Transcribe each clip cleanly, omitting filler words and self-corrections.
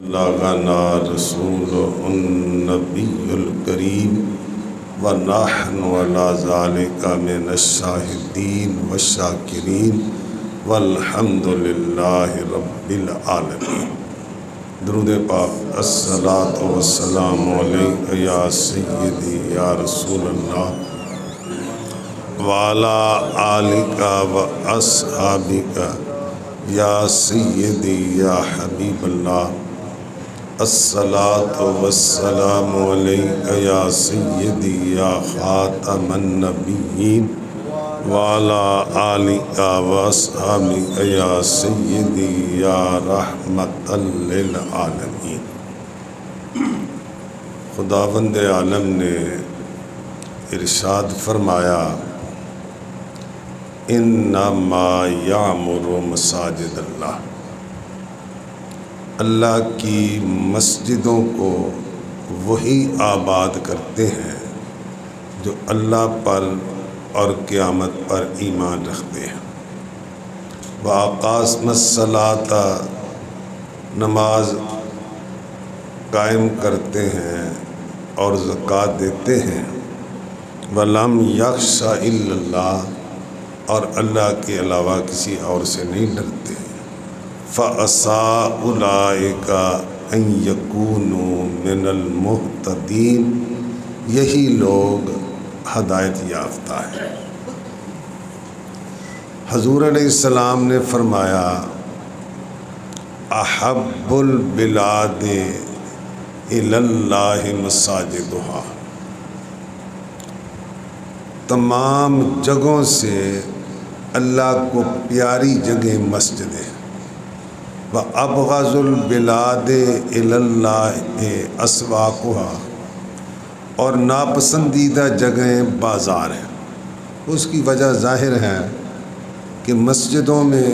بلغنا رسول النبی الکریم ونحن علی ذالک من الشاہدین والشاکرین والحمد للہ رب العالمین۔ درود پاک۔ الصلاۃ والسلام علیک یا سیدی یا رسول اللہ وعلی آلک و اصحابک یا سیدی یا حبیب اللہ۔ الصلاۃ والسلام علیک یا سیدی یا خاتم النبیین وعلی آلک و اصحابک یا سیدی یا رحمت للعالمین۔ خداوند عالم نے ارشاد فرمایا، انما یعمر مساجد اللہ، اللہ کی مسجدوں کو وہی آباد کرتے ہیں جو اللہ پر اور قیامت پر ایمان رکھتے ہیں۔ وَأَقَامَ الصَّلَاةَ، نماز قائم کرتے ہیں اور زکوٰۃ دیتے ہیں۔ وَلَمْ يَخْشَ إِلَّا اللَّهَ، اور اللہ کے علاوہ کسی اور سے نہیں ڈرتے۔ فَعَسَىٰ أُولَٰئِکَ أَن یَکُونُوا مِنَ الْمُہْتَدِینَ، یہی لوگ ہدایت یافتہ ہیں۔ حضور علیہ السلام نے فرمایا، احب البلاد الی اللہ مساجدها، تمام جگہوں سے اللہ کو پیاری جگہ مسجد ہے۔ وَأَبْغَضُ الْبِلَادِ إِلَى اللَّهِ أَسْوَاقُهَا، اور ناپسندیدہ جگہیں بازار ہیں۔ اس کی وجہ ظاہر ہے کہ مسجدوں میں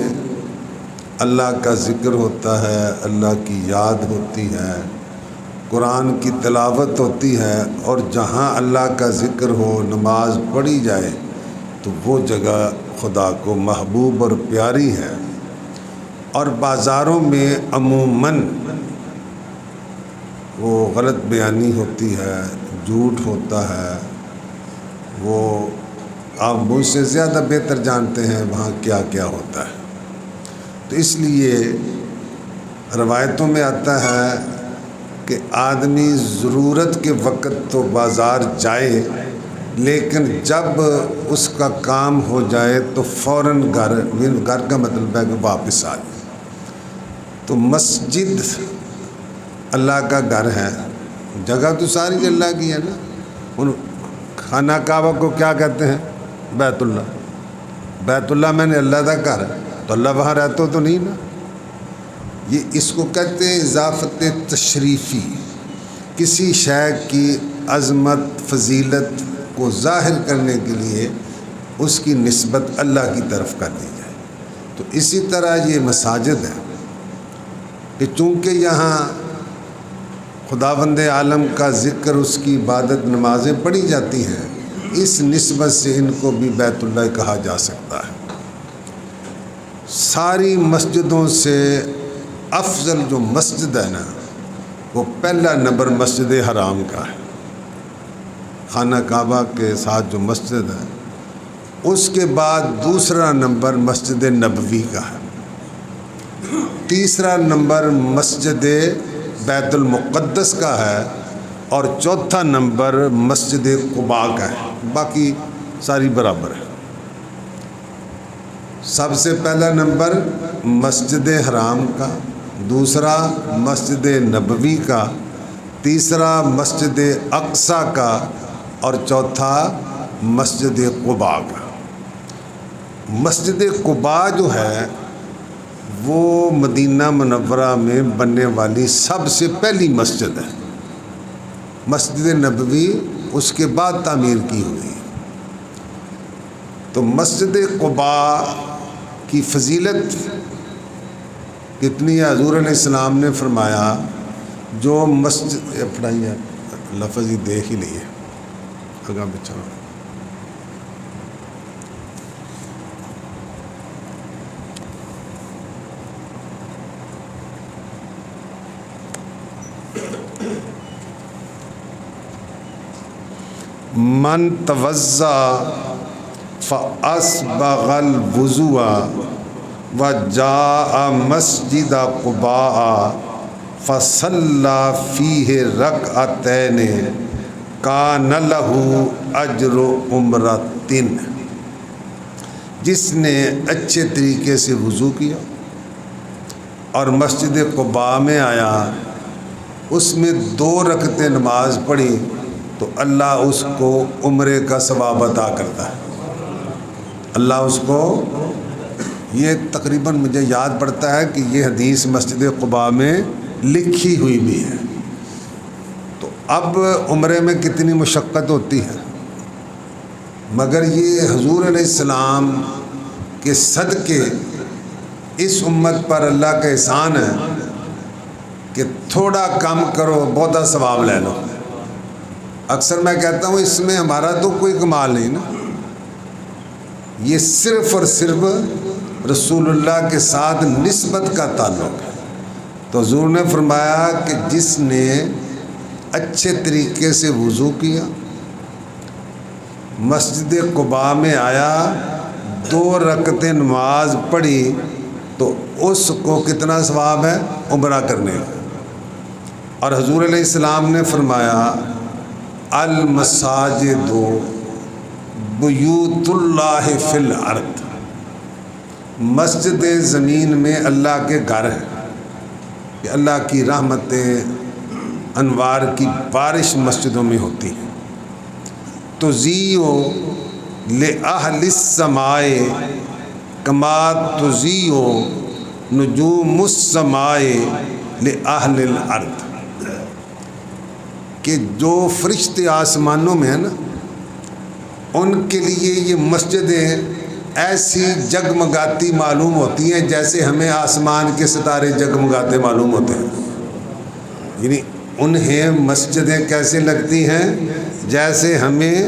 اللہ کا ذکر ہوتا ہے، اللہ کی یاد ہوتی ہے، قرآن کی تلاوت ہوتی ہے، اور جہاں اللہ کا ذکر ہو، نماز پڑھی جائے تو وہ جگہ خدا کو محبوب اور پیاری ہے۔ اور بازاروں میں عموماً وہ غلط بیانی ہوتی ہے، جھوٹ ہوتا ہے، وہ آپ مجھ سے زیادہ بہتر جانتے ہیں وہاں کیا کیا ہوتا ہے۔ تو اس لیے روایتوں میں آتا ہے کہ آدمی ضرورت کے وقت تو بازار جائے، لیکن جب اس کا کام ہو جائے تو فوراً گھر کا مطلب ہے کہ واپس آ جائے۔ تو مسجد اللہ کا گھر ہے، جگہ تو ساری اللہ کی ہے نا۔ ان خانہ کعبہ کو کیا کہتے ہیں؟ بیت اللہ۔ بیت اللہ میں نے اللہ کا گھر ہے، تو اللہ وہاں رہتا تو نہیں نا۔ یہ اس کو کہتے ہیں اضافت تشریفی، کسی شے کی عظمت فضیلت کو ظاہر کرنے کے لیے اس کی نسبت اللہ کی طرف کر دی جائے۔ تو اسی طرح یہ مساجد ہے کہ چونکہ یہاں خداوند عالم کا ذکر، اس کی عبادت، نمازیں پڑھی جاتی ہیں، اس نسبت سے ان کو بھی بیت اللہ کہا جا سکتا ہے۔ ساری مسجدوں سے افضل جو مسجد ہے نا، وہ پہلا نمبر مسجد حرام کا ہے۔ خانہ کعبہ کے ساتھ جو مسجد ہے، اس کے بعد دوسرا نمبر مسجد نبوی کا ہے، تیسرا نمبر مسجد بیت المقدس کا ہے، اور چوتھا نمبر مسجد قباء کا ہے۔ باقی ساری برابر ہے۔ سب سے پہلا نمبر مسجد حرام کا، دوسرا مسجد نبوی کا، تیسرا مسجد اقصی کا، اور چوتھا مسجد قباء کا۔ مسجد قباء جو ہے وہ مدینہ منورہ میں بننے والی سب سے پہلی مسجد ہے۔ مسجد نبوی اس کے بعد تعمیر کی ہوئی۔ تو مسجد قباء کی فضیلت کتنی ہے؟ حضور علیہ السلام نے فرمایا، جو مسجد پڑھائیے لفظ ہی دیکھ ہی لیے اگاں بچہ۔ من توضا فاسبغ الوضوء وجاء مسجد قباء فصلى فيه ركعتين کان لہ اجر عمرۃ، جس نے اچھے طریقے سے وضو کیا اور مسجد قباء میں آیا، اس میں 2 رکعتیں نماز پڑھی تو اللہ اس کو عمرے کا ثواب عطا کرتا ہے۔ اللہ اس کو، یہ تقریباً مجھے یاد پڑتا ہے کہ یہ حدیث مسجد قباء میں لکھی ہوئی بھی ہے۔ تو اب عمرے میں کتنی مشقت ہوتی ہے، مگر یہ حضور علیہ السلام کے صدقے اس امت پر اللہ کا احسان ہے کہ تھوڑا کم کرو بہت ثواب لے لو۔ اکثر میں کہتا ہوں اس میں ہمارا تو کوئی کمال نہیں نا، یہ صرف اور صرف رسول اللہ کے ساتھ نسبت کا تعلق ہے۔ تو حضور نے فرمایا کہ جس نے اچھے طریقے سے وضو کیا، مسجد قباء میں آیا، 2 رکعتیں نماز پڑھی تو اس کو کتنا ثواب ہے؟ عمرہ کرنے کا۔ اور حضور علیہ السلام نے فرمایا المساجد بیوت اللہ فی الارض، مسجد زمین میں اللہ کے گھر ہیں، کہ اللہ کی رحمتیں انوار کی بارش مسجدوں میں ہوتی ہے۔ تزیو لأہل السماء کما تزیو نجوم السماء لأہل الارض، کہ جو فرشتے آسمانوں میں ہیں نا، ان کے لیے یہ مسجدیں ایسی جگمگاتی معلوم ہوتی ہیں جیسے ہمیں آسمان کے ستارے جگمگاتے معلوم ہوتے ہیں۔ یعنی انہیں مسجدیں کیسے لگتی ہیں؟ جیسے ہمیں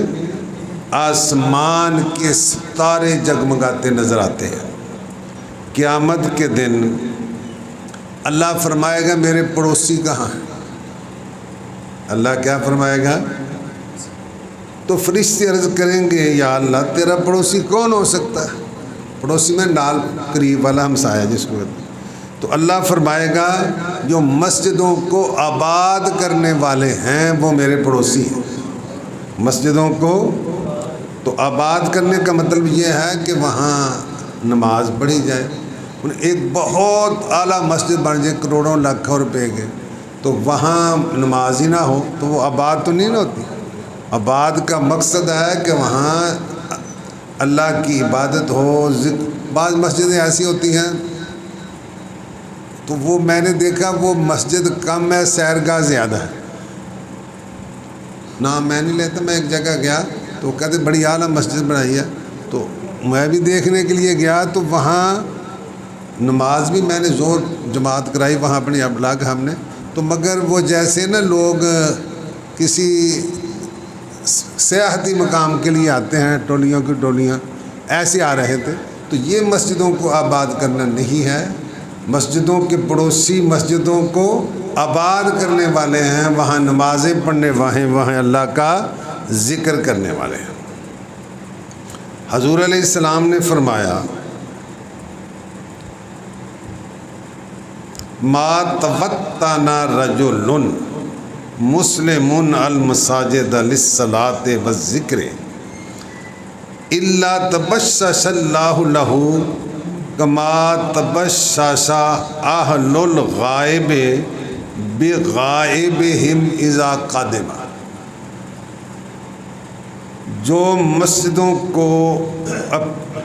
آسمان کے ستارے جگمگاتے نظر آتے ہیں۔ قیامت کے دن اللہ فرمائے گا میرے پڑوسی کہاں ہیں؟ اللہ کیا فرمائے گا؟ تو فرشتے عرض کریں گے یا اللہ تیرا پڑوسی کون ہو سکتا ہے؟ پڑوسی میں نال قریب والا ہمسایہ جس کو، تو اللہ فرمائے گا جو مسجدوں کو آباد کرنے والے ہیں وہ میرے پڑوسی ہیں۔ مسجدوں کو تو آباد کرنے کا مطلب یہ ہے کہ وہاں نماز پڑھی جائے۔ ایک بہت اعلیٰ مسجد بن جائے کروڑوں لاکھوں روپے کے، تو وہاں نماز ہی نہ ہو تو وہ آباد تو نہیں نہ ہوتی۔ آباد کا مقصد ہے کہ وہاں اللہ کی عبادت ہو۔ بعض مسجدیں ایسی ہوتی ہیں تو وہ میں نے دیکھا وہ مسجد کم ہے، سیرگاہ زیادہ ہے۔ نام میں نہیں لیتا، میں ایک جگہ گیا تو کہتے بڑی اعلیٰ مسجد بنائی ہے، تو میں بھی دیکھنے کے لیے گیا تو وہاں نماز بھی میں نے زور جماعت کرائی وہاں اپنی ابلاغ ہم نے، تو مگر وہ جیسے نا لوگ کسی سیاحتی مقام کے لیے آتے ہیں، ٹولیوں کی ٹولیاں ایسے آ رہے تھے۔ تو یہ مسجدوں کو آباد کرنا نہیں ہے، مسجدوں کے پڑوسی مسجدوں کو آباد کرنے والے ہیں، وہاں نمازیں پڑھنے والے، وہاں اللہ کا ذکر کرنے والے ہیں۔ حضور علیہ السلام نے فرمایا ما توطن رجل مسلم المساجد للصلاۃ والذکر الا تبشش اللہ لہ کما تبشش اہل الغائب بغائبہم اذا قدم۔ جو مسجدوں کو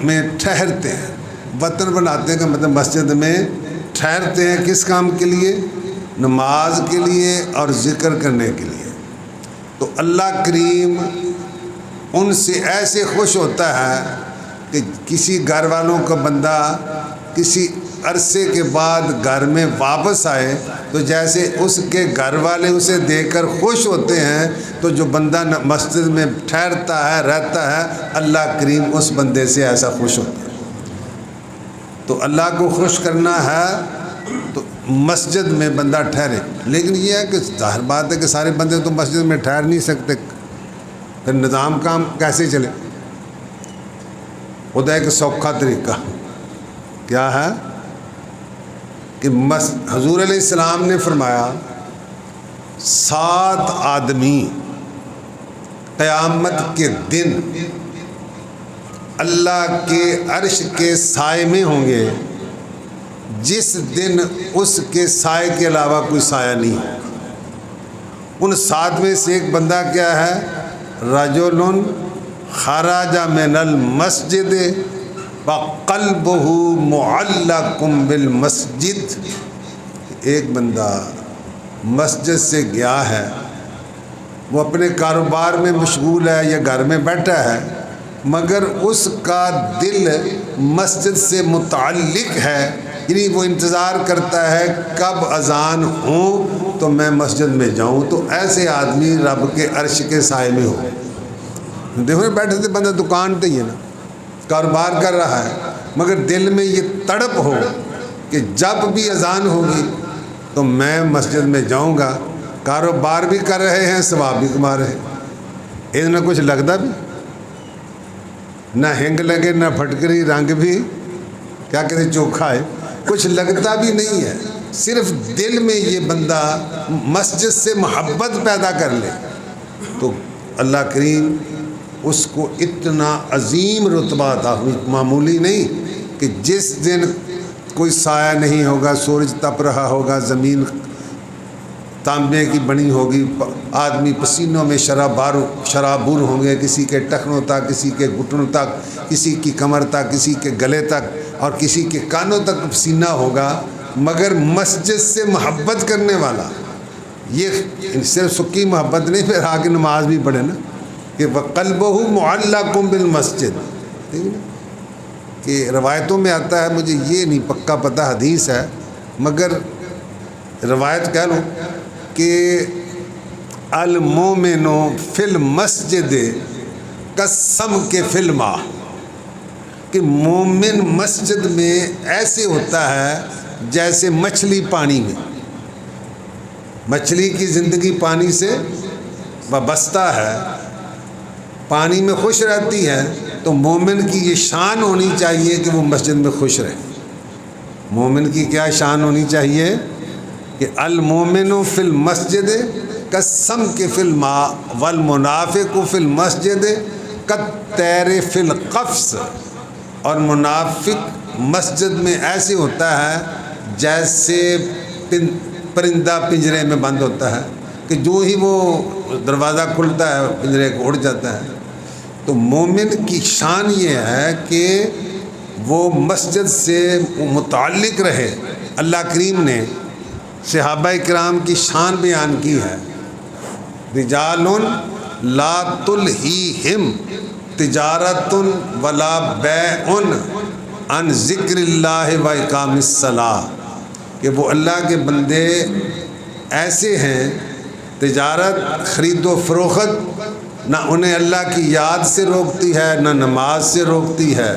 میں ٹھہرتے ہیں، وطن بناتے ہیں کا مطلب مسجد میں ٹھہرتے ہیں، کس کام کے لیے؟ نماز کے لیے اور ذکر کرنے کے لیے، تو اللہ کریم ان سے ایسے خوش ہوتا ہے کہ کسی گھر والوں کا بندہ کسی عرصے کے بعد گھر میں واپس آئے تو جیسے اس کے گھر والے اسے دیکھ کر خوش ہوتے ہیں، تو جو بندہ مسجد میں ٹھہرتا ہے رہتا ہے اللہ کریم اس بندے سے ایسا خوش ہوتا ہے۔ تو اللہ کو خوش کرنا ہے تو مسجد میں بندہ ٹھہرے، لیکن یہ ہے کہ ظاہر بات ہے کہ سارے بندے تو مسجد میں ٹھہر نہیں سکتے، پھر نظام کام کیسے چلے؟ خدا ایک سوکھا طریقہ کیا ہے کہ حضور علیہ السلام نے فرمایا 7 آدمی قیامت کے دن اللہ کے عرش کے سائے میں ہوں گے، جس دن اس کے سائے کے علاوہ کوئی سایہ نہیں ہے۔ ان 7 میں سے ایک بندہ کیا ہے؟ رجل خرج من المسجد وقلبہ معلق بالمسجد، ایک بندہ مسجد سے گیا ہے، وہ اپنے کاروبار میں مشغول ہے یا گھر میں بیٹھا ہے، مگر اس کا دل مسجد سے متعلق ہے، یعنی وہ انتظار کرتا ہے کب اذان ہو تو میں مسجد میں جاؤں۔ تو ایسے آدمی رب کے عرش کے سائے میں ہو۔ دیکھو بیٹھے تھے بندہ دکان پہ ہی ہے نا، کاروبار کر رہا ہے، مگر دل میں یہ تڑپ ہو کہ جب بھی اذان ہوگی تو میں مسجد میں جاؤں گا۔ کاروبار بھی کر رہے ہیں، ثواب بھی کما رہے ہیں، نہ کچھ لگتا بھی، نہ ہنگ لگے، نہ پھٹکری، رنگ بھی کیا کہتے چوکھا ہے، کچھ لگتا بھی نہیں ہے۔ صرف دل میں یہ بندہ مسجد سے محبت پیدا کر لے تو اللہ کریم اس کو اتنا عظیم رتبہ عطا، معمولی نہیں، کہ جس دن کوئی سایہ نہیں ہوگا، سورج تپ رہا ہوگا، زمین تانبے کی بنی ہوگی، آدمی پسینوں میں شرابور ہوں گے، کسی کے ٹخنوں تک، کسی کے گھٹنوں تک، کسی کی کمر تک، کسی کے گلے تک، اور کسی کے کانوں تک پسینہ ہوگا، مگر مسجد سے محبت کرنے والا، یہ صرف سکی محبت نہیں، پھر آگے نماز بھی پڑھے نا کہ وَقَلْبُهُ مُعَلَّقٌ بِالْمَسْجِدِ، ٹھیک ہے نا، کہ روایتوں میں آتا ہے، مجھے یہ نہیں پکا پتہ حدیث ہے، مگر روایت کہہ لوں کہ المومن فی المسجد کالسمک فی الماء، کہ مومن مسجد میں ایسے ہوتا ہے جیسے مچھلی پانی میں، مچھلی کی زندگی پانی سے وابستہ ہے، پانی میں خوش رہتی ہے، تو مومن کی یہ شان ہونی چاہیے کہ وہ مسجد میں خوش رہے۔ مومن کی کیا شان ہونی چاہیے کہ المومن فی المسجد کالسمک فی الماء والمنافق فی المسجد کالطیر فی القفص، اور منافق مسجد میں ایسے ہوتا ہے جیسے پرندہ پنجرے میں بند ہوتا ہے، کہ جو ہی وہ دروازہ کھلتا ہے پنجرے کو اڑ جاتا ہے۔ تو مومن کی شان یہ ہے کہ وہ مسجد سے متعلق رہے۔ اللہ کریم نے صحابہ کرام کی شان بیان کی ہے، رجال لا تلہیہم تجارت ولا بیع عن ذکر اللہ و اقام الصلاۃ، کہ وہ اللہ کے بندے ایسے ہیں، تجارت خرید و فروخت نہ انہیں اللہ کی یاد سے روکتی ہے، نہ نماز سے روکتی ہے۔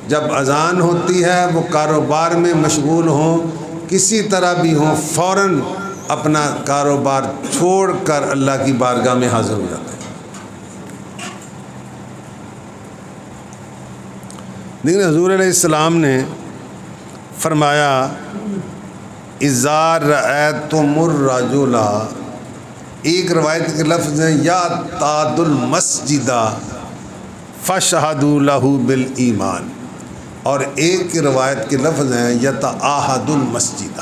جب اذان ہوتی ہے وہ کاروبار میں مشغول ہوں، کسی طرح بھی ہوں، فوراً اپنا کاروبار چھوڑ کر اللہ کی بارگاہ میں حاضر ہو جاتے ہیں۔ لیکن حضور علیہ السلام نے فرمایا اذا رأیتم الرجل، ایک روایت کے لفظ ہیں یا تاد المسجد فاشہدوا لہ بالایمان، اور ایک روایت کے لفظ ہیں یتعاہد المسجد،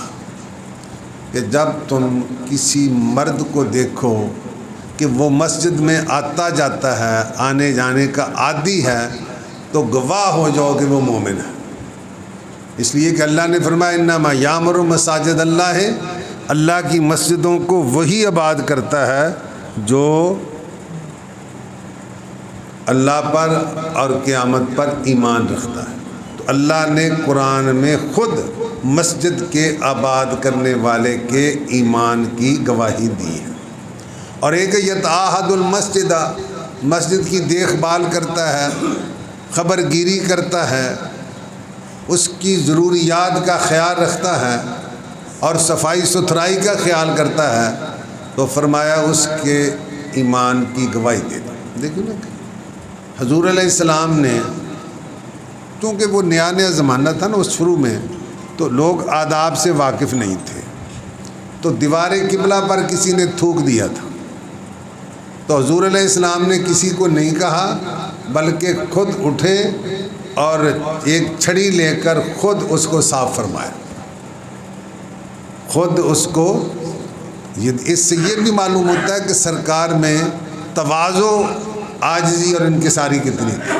کہ جب تم کسی مرد کو دیکھو کہ وہ مسجد میں آتا جاتا ہے، آنے جانے کا عادی ہے، تو گواہ ہو جاؤ کہ وہ مومن ہے۔ اس لیے کہ اللہ نے فرمایا انما یامر مساجد اللہ ہے، اللہ کی مسجدوں کو وہی آباد کرتا ہے جو اللہ پر اور قیامت پر ایمان رکھتا ہے۔ تو اللہ نے قرآن میں خود مسجد کے آباد کرنے والے کے ایمان کی گواہی دی ہے۔ اور ایک یتعاہد المسجد، مسجد کی دیکھ بھال کرتا ہے، خبر گیری کرتا ہے، اس کی ضروریات کا خیال رکھتا ہے اور صفائی ستھرائی کا خیال کرتا ہے، تو فرمایا اس کے ایمان کی گواہی دیتا ہے۔ دیکھو نا حضور علیہ السلام نے، چونکہ وہ نیا زمانہ تھا نا اس شروع میں، تو لوگ آداب سے واقف نہیں تھے، تو دیوار قبلہ پر کسی نے تھوک دیا تھا، تو حضور علیہ السلام نے کسی کو نہیں کہا بلکہ خود اٹھے اور ایک چھڑی لے کر خود اس کو صاف فرمایا، خود اس کو۔ اس سے یہ بھی معلوم ہوتا ہے کہ سرکار میں تواضع، عاجزی اور انکساری کتنی تھی۔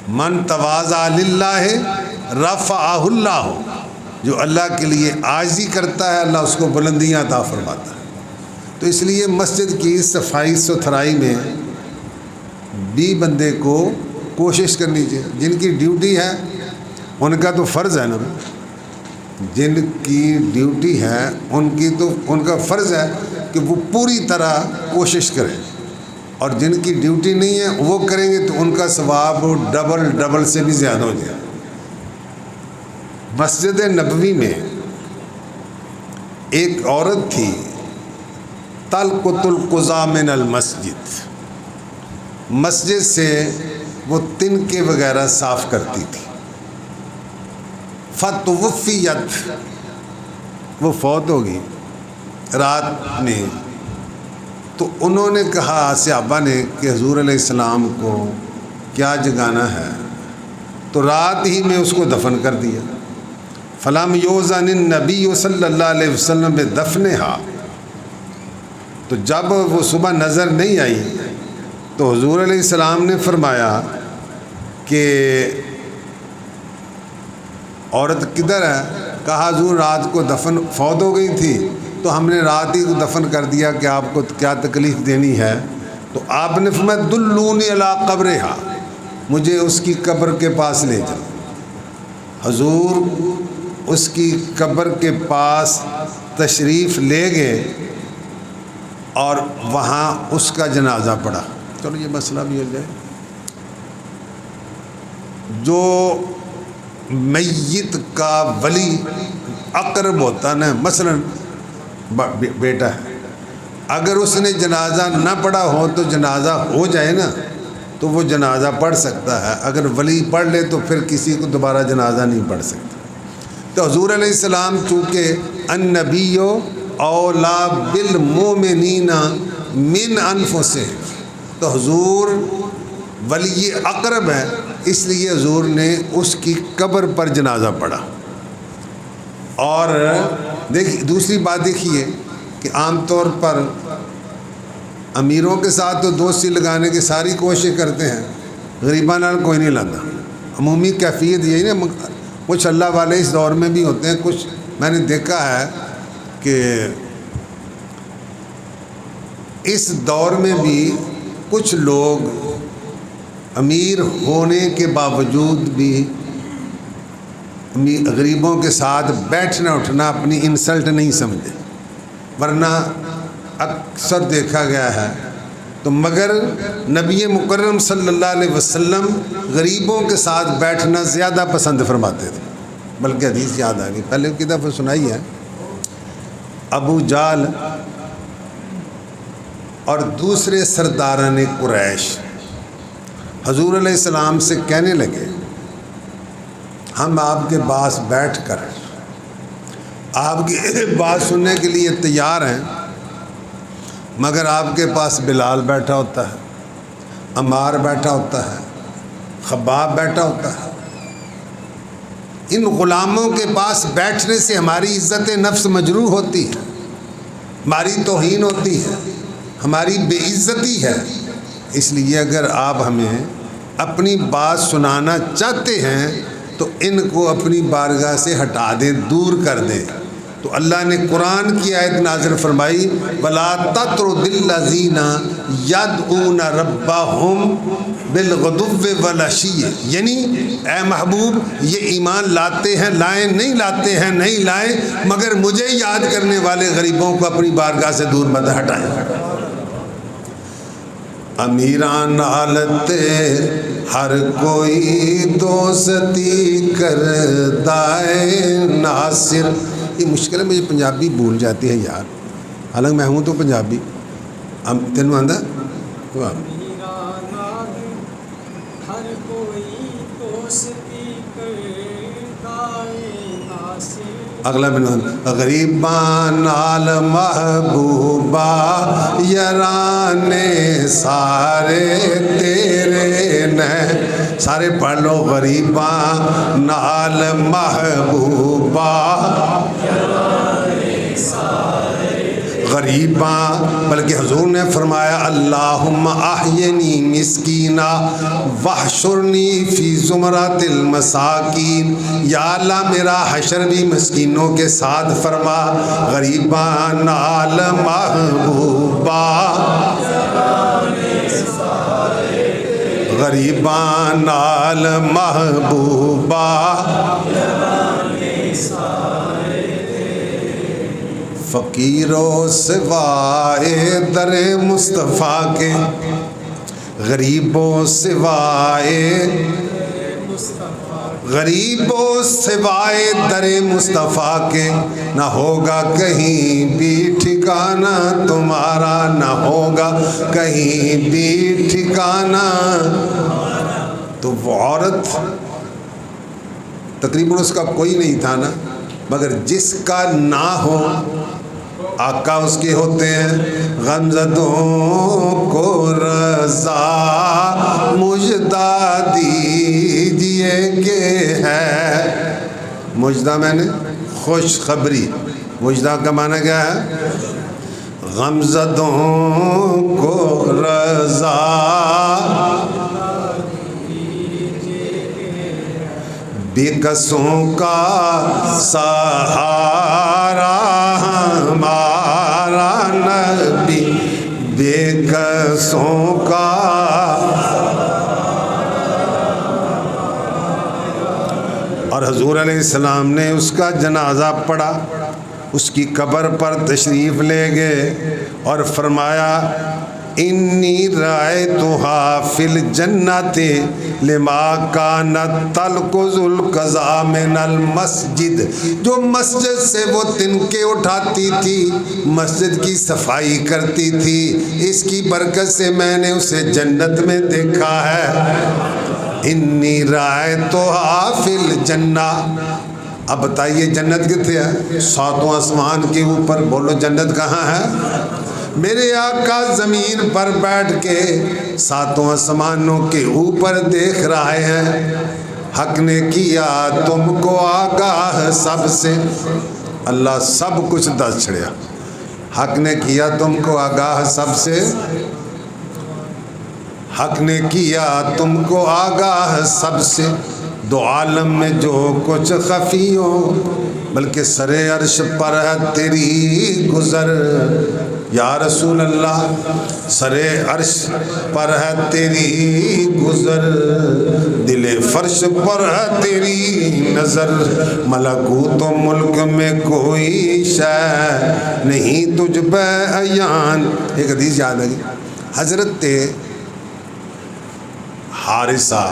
من تواضع للہ رفعہ اللہ، جو اللہ کے لیے عاجزی کرتا ہے اللہ اس کو بلندیاں عطا فرماتا ہے۔ تو اس لیے مسجد کی صفائی ستھرائی میں بھی بندے کو کوشش کرنی چاہیے۔ جن کی ڈیوٹی ہے ان کا تو فرض ہے نا، جن کی ڈیوٹی ہے ان کا فرض ہے کہ وہ پوری طرح کوشش کریں، اور جن کی ڈیوٹی نہیں ہے وہ کریں گے تو ان کا ثواب ڈبل سے بھی زیادہ ہو جائے۔ مسجد نبوی میں ایک عورت تھی، تلقط القضا من المسجد، مسجد سے وہ تنکے وغیرہ صاف کرتی تھی۔ فتوفیت، وہ فوت ہو گئی رات میں، تو انہوں نے کہا صحابہ نے کہ حضور علیہ السلام کو کیا جگانا ہے، تو رات ہی میں اس کو دفن کر دیا۔ فلم یوزن النبی صلی اللہ علیہ وسلم بدفنہا، تو جب وہ صبح نظر نہیں آئی تو حضور علیہ السلام نے فرمایا کہ عورت کدھر ہے؟ کہا حضور رات کو دفن فوت ہو گئی تھی تو ہم نے رات ہی کو دفن کر دیا کہ آپ کو کیا تکلیف دینی ہے۔ تو آپ نے فرمایا دلونی علی قبرہا، مجھے اس کی قبر کے پاس لے جاؤ۔ حضور اس کی قبر کے پاس تشریف لے گئے اور وہاں اس کا جنازہ پڑھا۔ چلو یہ مسئلہ بھی ہو جائے۔ جو میت کا ولی اقرب ہوتا نا، مثلا بیٹا ہے، اگر اس نے جنازہ نہ پڑھا ہو تو جنازہ ہو جائے نا تو وہ جنازہ پڑھ سکتا ہے، اگر ولی پڑھ لے تو پھر کسی کو دوبارہ جنازہ نہیں پڑھ سکتا۔ تو حضور علیہ السلام چونکہ النبی اولا بالمؤمنین من انفسہم، تو حضور ولی اقرب ہے، اس لیے حضور نے اس کی قبر پر جنازہ پڑھا۔ اور دیکھیے دوسری بات دیکھیے کہ عام طور پر امیروں کے ساتھ تو دوستی لگانے کی ساری کوشش کرتے ہیں، غریباں نال کوئی نہیں لاتا۔ عمومی کیفیت یہی نا، کچھ اللہ والے اس دور میں بھی ہوتے ہیں، کچھ میں نے دیکھا ہے کہ اس دور میں بھی کچھ لوگ امیر ہونے کے باوجود بھی غریبوں کے ساتھ بیٹھنا اٹھنا اپنی انسلٹ نہیں سمجھے، ورنہ اکثر دیکھا گیا ہے۔ تو مگر نبی مکرم صلی اللہ علیہ وسلم غریبوں کے ساتھ بیٹھنا زیادہ پسند فرماتے تھے، بلکہ حدیث یاد آ گئی، پہلے کی دفعہ سنائی ہے۔ ابو جہل اور دوسرے سرداران قریش حضور علیہ السلام سے کہنے لگے ہم آپ کے پاس بیٹھ کر آپ کی بات سننے کے لیے تیار ہیں، مگر آپ کے پاس بلال بیٹھا ہوتا ہے، عمار بیٹھا ہوتا ہے، خباب بیٹھا ہوتا ہے، ان غلاموں کے پاس بیٹھنے سے ہماری عزت نفس مجروح ہوتی ہے، ہماری توہین ہوتی ہے، ہماری بے عزتی ہے۔ اس لیے اگر آپ ہمیں اپنی بات سنانا چاہتے ہیں تو ان کو اپنی بارگاہ سے ہٹا دیں، دور کر دیں۔ تو اللہ نے قرآن کی آیت نازل فرمائی وَلَا تَطْرُدِ الَّذِينَ يَدْعُونَ رَبَّهُمْ بِالْغُدُوِّ وَالْعَشِيِّ، یعنی اے محبوب یہ ایمان لاتے ہیں، لائیں نہیں لاتے ہیں نہیں لائیں، مگر مجھے یاد کرنے والے غریبوں کو اپنی بارگاہ سے دور مت ہٹائیں۔ امیران حالت ہر کوئی دوستی کرتا ہے ناصر۔ یہ مشکل ہے، مجھے پنجابی بھول جاتی ہے یار، حالانکہ میں ہوں تو پنجابی۔ تینوں آندا واہ میرا نام ہر کوئی دوستی کرتا ناصر. اگلا بنان غریبان نال محبوبہ یارانے سارے تیرے نے. سارے پڑھ لو. غریبان نال محبوبہ غریباں. بلکہ حضور نے فرمایا اللہم احینی مسکینا واحشرنی فی زمرات المساکین. یا اللہ میرا حشر بھی مسکینوں کے ساتھ فرما. غریباں نال محبوبہ غریباں نال محبوبہ فقیروں سوائے در مصطفیٰ کے غریبوں سوائے در مصطفیٰ کے نہ ہوگا کہیں بھی ٹھکانہ تمہارا. نہ ہوگا کہیں بھی ٹھکانہ. تو وہ عورت تقریباً اس کا کوئی نہیں تھا نا, مگر جس کا نہ ہو آقا اس کے ہوتے ہیں. غمزدوں کو رضا مجدہ دیجئے کہ ہے. مجدہ میں نے خوشخبری. مجدہ کا معنی کیا ہے؟ غمزدوں کو رضا بے کسوں کا سہارا ہمارا نبی. بے کسوں کا اور حضور علیہ السلام نے اس کا جنازہ پڑھا. اس کی قبر پر تشریف لے گئے اور فرمایا انی رأیتها فی الجنت لما کانت تلقظ القضاء من المسجد. جو مسجد سے وہ تنکے اٹھاتی تھی, مسجد کی صفائی کرتی تھی, اس کی برکت سے میں نے اسے جنت میں دیکھا ہے. انی رأیتها فی الجنہ. اب بتائیے جنت کتنے ہے؟ ساتوں آسمان کے اوپر. بولو جنت کہاں ہے؟ میرے آقا زمین پر بیٹھ کے ساتوں آسمانوں کے اوپر دیکھ رہے ہیں. حق نے کیا تم کو آگاہ سب سے. اللہ سب کچھ دس چھڑیا. حق نے کیا تم کو آگاہ سب سے. حق نے کیا تم کو آگاہ سب سے. دو عالم میں جو کچھ خفی ہو بلکہ سر عرش پر ہے تیری گزر. یا رسول اللہ سر عرش پر ہے تیری گزر. دل فرش پر ہے تیری نظر. ملکوت و ملک میں کوئی شے نہیں تجھ پہ عیان. ایک حدیث یاد ہے حضرت حارثہ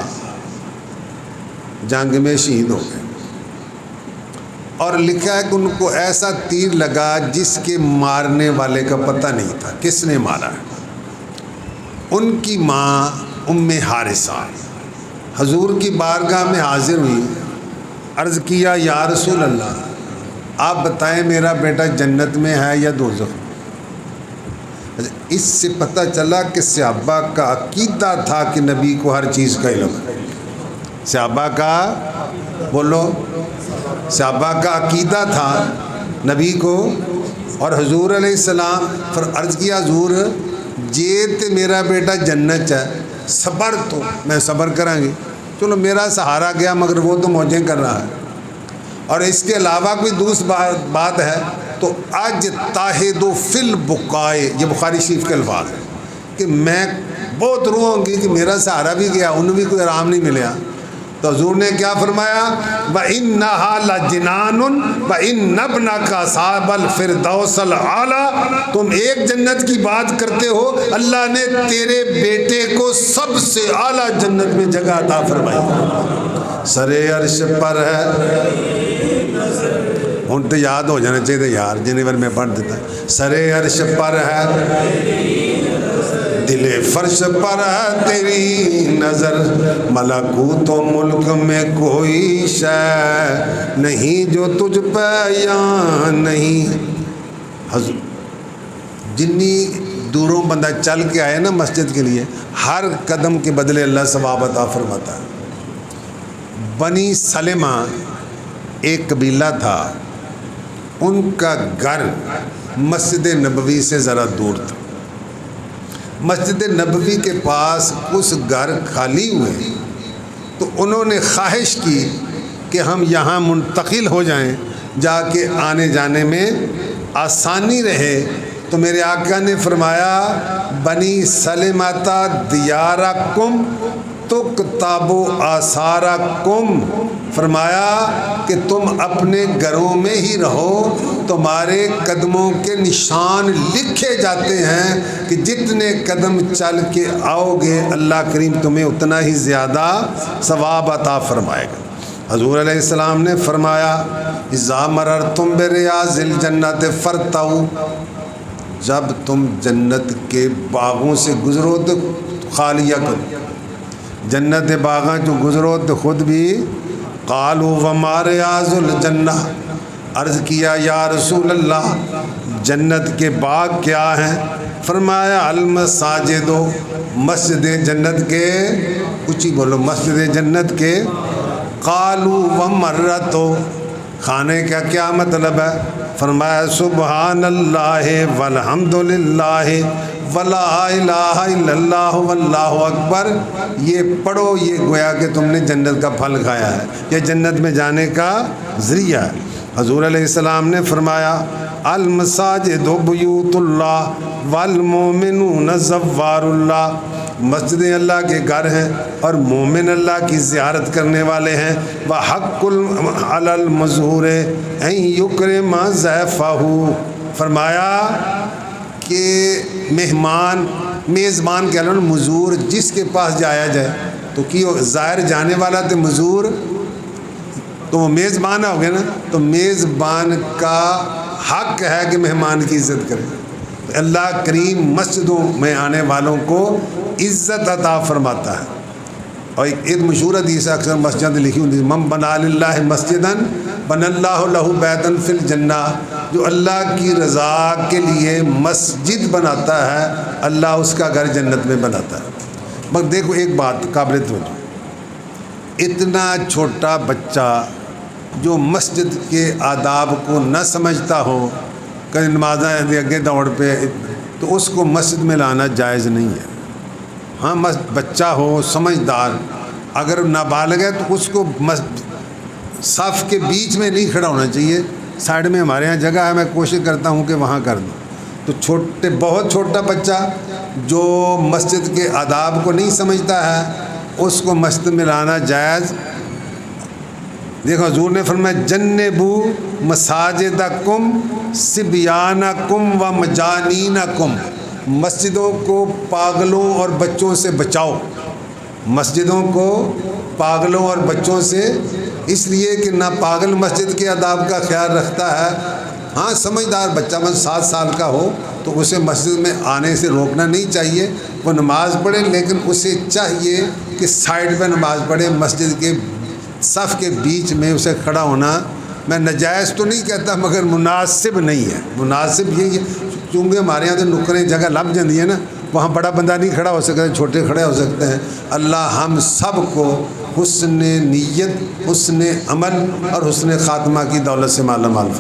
جنگ میں شہید ہو گئے اور لکھا ہے کہ ان کو ایسا تیر لگا جس کے مارنے والے کا پتہ نہیں تھا کس نے مارا ہے. ان کی ماں ام حارثہ حضور کی بارگاہ میں حاضر ہوئی. عرض کیا یا رسول اللہ آپ بتائیں میرا بیٹا جنت میں ہے یا دوزخ. اس سے پتہ چلا کہ صحابہ کا عقیدہ تھا کہ نبی کو ہر چیز کا علم ہے. صحابہ کا بولو صحابہ کا عقیدہ تھا نبی کو. اور حضور علیہ السلام پھر عرض کیا حضور جیت میرا بیٹا جنت ہے صبر تو میں صبر کریں گے. چلو میرا سہارا گیا مگر وہ تو موجیں کر رہا ہے. اور اس کے علاوہ کوئی دوسری بات ہے تو اج تاہد فی البقائے. یہ بخاری شریف کے الفاظ ہیں کہ میں بہت روؤں گی کہ میرا سہارا بھی گیا انہیں بھی کوئی آرام نہیں ملیا. تو حضور نے کیا فرمایا وَإِنَّهَا لَجِنَانٌ وَإِنَّ ابْنَكَ صَابَ الْفِرْدَوْسَ الْعَالَى. تم ایک جنت کی بات کرتے ہو اللہ نے تیرے بیٹے کو سب سے اعلیٰ جنت میں جگہ عطا فرمائی. سر عرش پر ہے. ہوں تو یاد ہو جانا چاہیے یار جنہیں بار میں پڑھ دیتا. سر عرش پر ہے دل فرش پر تیری نظر، ملکوت و ملک میں کوئی شے نہیں جو تجھ پہ یا نہیں۔ جنی دوروں بندہ چل کے آئے نا مسجد کے لیے، ہر قدم کے بدلے اللہ ثواب عطا فرماتا ہے۔ بنی سلمہ ایک قبیلہ تھا، ان کا گھر مسجد نبوی سے ذرا دور تھا۔ مسجد نبوی کے پاس کچھ گھر خالی ہوئے تو انہوں نے خواہش کی کہ ہم یہاں منتقل ہو جائیں، جا کے آنے جانے میں آسانی رہے۔ تو میرے آقا نے فرمایا بنی سلمہ دیارکم تکتب آثارکم، فرمایا کہ تم اپنے گھروں میں ہی رہو، تمہارے قدموں کے نشان لکھے جاتے ہیں کہ جتنے قدم چل کے آؤ گے اللہ کریم تمہیں اتنا ہی زیادہ ثواب عطا فرمائے گا۔ حضور علیہ السلام نے فرمایا اذا مررتم بریاض الجنت فرتعوا، جب تم جنت کے باغوں سے گزرو تو خالیہ کرو، جنت باغاں جو گزرو تو خود بھی۔ قالوا وما ریاض الجنہ، عرض کیا یا رسول اللہ جنت کے باغ کیا ہیں؟ فرمایا المساجد، مسجد جنت کے، اونچی بولو، مسجد جنت کے۔ قالوا ومرت، کھانے کا کیا مطلب ہے؟ فرمایا سبحان اللہ والحمد للہ ولا الہ الا اللہ واللہ اکبر، یہ پڑھو، یہ گویا کہ تم نے جنت کا پھل کھایا ہے، یہ جنت میں جانے کا ذریعہ ہے۔ حضور علیہ السلام نے فرمایا المساجد بیوت اللہ والمومنون زوار اللہ، مسجدیں اللہ کے گھر ہیں اور مومن اللہ کی زیارت کرنے والے ہیں۔ وحق علی المزور ان یکرم ضیفہ، فرمایا کہ مہمان، میزبان کہہ لو، مزور جس کے پاس جایا جائے تو کیوں ظاہر جانے والا تو مزور تو وہ میزبان ہو گیا نا، تو میزبان کا حق ہے کہ مہمان کی عزت کرے۔ اللہ کریم مسجدوں میں آنے والوں کو عزت عطا فرماتا ہے۔ اور ایک مشہور حدیث ہے، اکثر مسجد لکھی ہوئی، من بنا للہ مسجداً بن اللہ لہ بیتاً فی الجنہ، جو اللہ کی رضا کے لیے مسجد بناتا ہے اللہ اس کا گھر جنت میں بناتا ہے۔ مگر دیکھو ایک بات قابل توجہ، اتنا چھوٹا بچہ جو مسجد کے آداب کو نہ سمجھتا ہو، کہیں نمازیں اگے دوڑ پہ، تو اس کو مسجد میں لانا جائز نہیں ہے۔ ہاں بچہ ہو سمجھدار، اگر نابالغ ہے تو اس کو صف کے بیچ میں نہیں کھڑا ہونا چاہیے، سائڈ میں ہمارے ہاں جگہ ہے، میں کوشش کرتا ہوں کہ وہاں کر دوں۔ تو بہت چھوٹا بچہ جو مسجد کے آداب کو نہیں سمجھتا ہے اس کو مسجد میں لانا جائز۔ دیکھو حضور نے فرمایا جنبو مساجدکم صبیانکم و مجانینکم، مسجدوں کو پاگلوں اور بچوں سے بچاؤ، مسجدوں کو پاگلوں اور بچوں سے، اس لیے کہ نہ پاگل مسجد کے آداب کا خیال رکھتا ہے۔ ہاں سمجھدار بچہ 7 سال کا ہو تو اسے مسجد میں آنے سے روکنا نہیں چاہیے، وہ نماز پڑھے، لیکن اسے چاہیے کہ سائڈ پہ نماز پڑھے، مسجد کے صف کے بیچ میں اسے کھڑا ہونا، میں ناجائز تو نہیں کہتا مگر مناسب نہیں ہے۔ مناسب یہی ہے، چونکہ ہمارے یہاں تو نکریں جگہ لب جاتی ہے نا، وہاں بڑا بندہ نہیں کھڑا ہو سکتا، چھوٹے کھڑے ہو سکتے ہیں۔ اللہ ہم سب کو حسن نیت، حسن عمل اور حسن خاتمہ کی دولت سے مالا مال